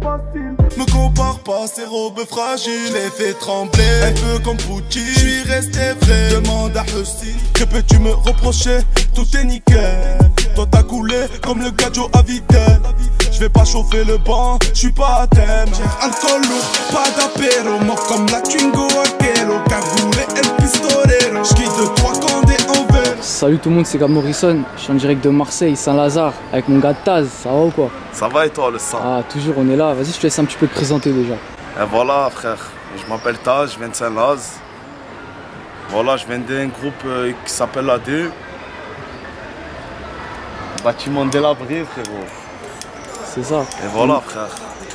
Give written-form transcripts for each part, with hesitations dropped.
facile. Me compare pas, ces robes fragiles. Je les fais trembler, un peu comme Poutine. Je suis resté vrai, demande à Hussein. Que peux-tu me reprocher? Tout est nickel. Toi t'as coulé comme le gadjo à Vitel. Je vais pas chauffer le banc, je suis pas à thème. Alcool lourd, pas d'apéro. Mort comme la Twingo Aquero. Cagoule et El Pistolero. J'quitte de 3 Condé en verre. Salut tout le monde, c'est Gab Morrison. Je suis en direct de Marseille, Saint-Lazare, avec mon gars Taz. Ça va ou quoi? Ça va et toi le sang? Ah, toujours on est là. Vas-y, je te laisse un petit peu te présenter déjà. Et voilà frère, je m'appelle Taz, je viens de Saint-Laz. Voilà, je viens d'un groupe qui s'appelle AD. Bâtiment délabré frérot. C'est ça. Et voilà frère.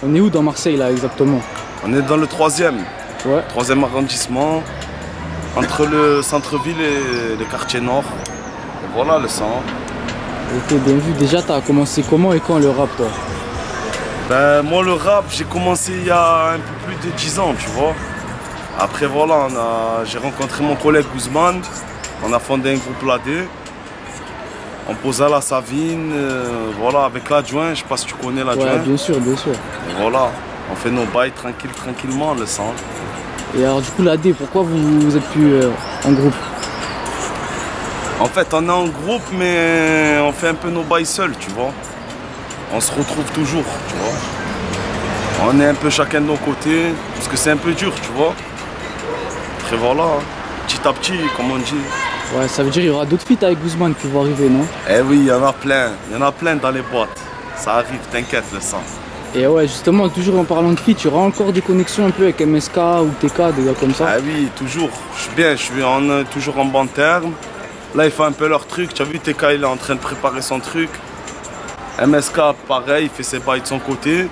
On est où dans Marseille là exactement? On est dans le 3e. Ouais. 3e arrondissement. Entre le centre-ville et les quartiers nord. Et voilà le sang. Ok, bien vu. Déjà, t'as commencé comment et quand le rap toi? Ben moi le rap, j'ai commencé il y a un peu plus de 10 ans, tu vois. Après voilà, j'ai rencontré mon collègue Guzman. On a fondé un groupe l'AD. On posait à la Savine, voilà, avec l'adjoint, je sais pas si tu connais l'adjoint. Ouais, bien sûr, bien sûr. Et voilà, on fait nos bails tranquillement, le sang. Et alors du coup, l'AD, pourquoi vous êtes plus en groupe? En fait, on est en groupe, mais on fait un peu nos bails seuls, tu vois. On se retrouve toujours, tu vois. On est un peu chacun de nos côtés, parce que c'est un peu dur, tu vois. Après voilà, petit à petit, comme on dit. Ouais, ça veut dire qu'il y aura d'autres feats avec Guzman qui vont arriver, non? Eh oui, il y en a plein dans les boîtes. Ça arrive, t'inquiète le sang. Et ouais, justement, toujours en parlant de feat, il y aura encore des connexions un peu avec MSK ou TK, des gars comme ça? Ah oui, toujours. Je suis bien, on est toujours en bon terme. Là, ils font un peu leur truc. Tu as vu, TK, il est en train de préparer son truc. MSK, pareil, il fait ses bails de son côté.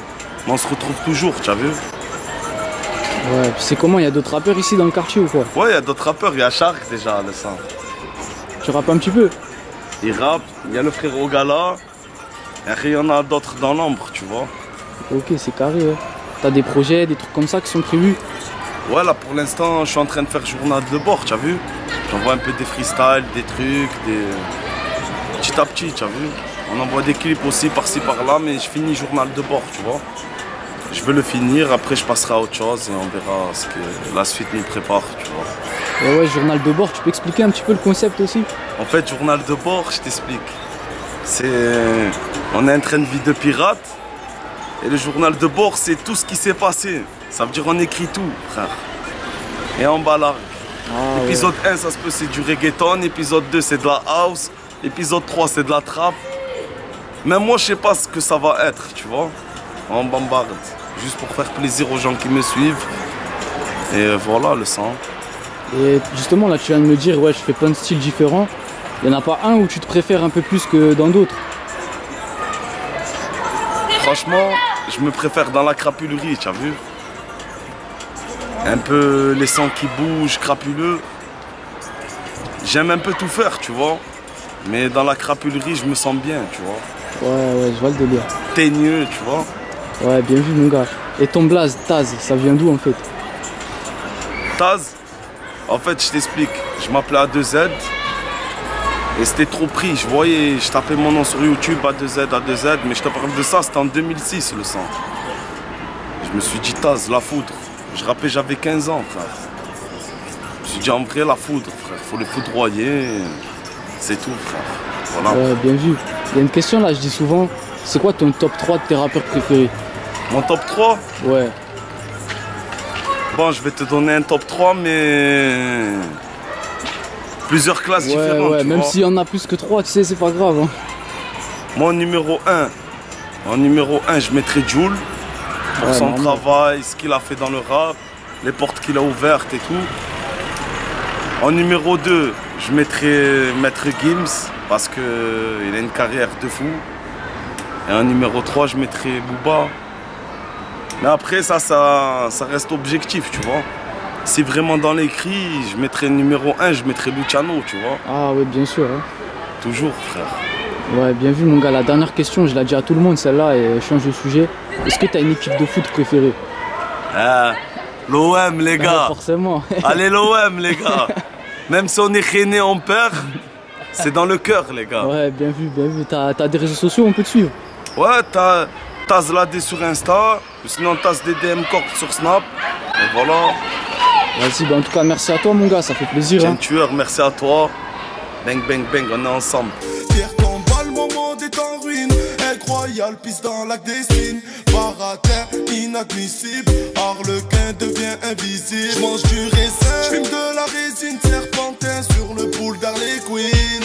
Mais on se retrouve toujours, tu as vu? Ouais, c'est comment? Il y a d'autres rappeurs ici dans le quartier ou quoi? Ouais, il y a d'autres rappeurs. Il y a Shark déjà, le sang. Tu rappes un petit peu? Il rappe. Il y a le frérot Gala. Et il y en a d'autres dans l'ombre, tu vois. Ok, c'est carré, ouais. T'as des projets, des trucs comme ça qui sont prévus? Ouais, là pour l'instant, je suis en train de faire journal de bord, tu as vu? J'envoie un peu des freestyles, des trucs, petit à petit, tu as vu? On envoie des clips aussi par-ci par-là, mais je finis journal de bord, tu vois? Je veux le finir, après je passerai à autre chose et on verra ce que la suite nous prépare, tu vois. Et ouais, journal de bord, tu peux expliquer un petit peu le concept aussi? En fait, journal de bord, je t'explique. On a un train de vie de pirate. Et le journal de bord, c'est tout ce qui s'est passé. Ça veut dire on écrit tout, frère. Et on balargue. Ah, épisode 1, ça se peut, c'est du reggaeton. Épisode 2, c'est de la house. Épisode 3, c'est de la trap. Même moi, je sais pas ce que ça va être, tu vois. On bombarde. Juste pour faire plaisir aux gens qui me suivent. Et voilà, le sang. Et justement, là, tu viens de me dire, ouais, je fais plein de styles différents. Il n'y en a pas un où tu te préfères un peu plus que dans d'autres? Franchement, je me préfère dans la crapulerie, tu as vu? Un peu les sons qui bougent, crapuleux. J'aime un peu tout faire, tu vois. Mais dans la crapulerie, je me sens bien, tu vois. Ouais, je vois le délire. Teigneux, tu vois. Ouais, bien vu, mon gars. Et ton blaze, Taz, ça vient d'où en fait? Taz, en fait, je t'explique. Je m'appelais A2Z. Et c'était trop pris, je tapais mon nom sur YouTube, A2Z, mais je te parle de ça, c'était en 2006 le sang. Je me suis dit, Taz, la foudre. Je rappelais, j'avais 15 ans, frère. Je me suis dit, en vrai, la foudre, frère, faut les foudroyer. C'est tout, frère. Voilà. Ouais, bien vu. Il y a une question là, je dis souvent, c'est quoi ton top 3 de tes rappeurs préférés? Mon top 3? Ouais. Bon, je vais te donner un top 3, mais... plusieurs classes différentes. Ouais, même s'il y en a plus que 3, tu sais, c'est pas grave. Hein. Moi, en numéro 1, je mettrais Jul pour son travail, ce qu'il a fait dans le rap, les portes qu'il a ouvertes et tout. En numéro 2, je mettrais Maître Gims parce qu'il a une carrière de fou. Et en numéro 3, je mettrais Booba. Mais après, ça reste objectif, tu vois. Si vraiment dans l'écrit, je mettrais numéro 1, je mettrais Luciano, tu vois. Ah ouais, bien sûr. Hein. Toujours, frère. Ouais, bien vu, mon gars. La dernière question, je l'ai dit à tout le monde, celle-là, et je change de sujet. Est-ce que tu as une équipe de foot préférée? L'OM, les gars. Forcément. Allez, l'OM, les gars. Même si on est rené, on perd. C'est dans le cœur, les gars. Ouais, bien vu, bien vu. T'as des réseaux sociaux, on peut te suivre? Ouais, t'as Zladé sur Insta. Ou sinon, tasse des DM Corp sur Snap. Et voilà. Vas-y, bah en tout cas, merci à toi, mon gars, ça fait plaisir. Tiens, tueur, merci à toi. Bang, bang, bang, on est ensemble. Pierre tomba, le moment est en ruine. Incroyable, piste dans la destinée. Baratin, inadmissible. Harlequin devient invisible. J'mange du raisin, j'fume de la résine. Serpentin sur le boule d'Harley Quinn.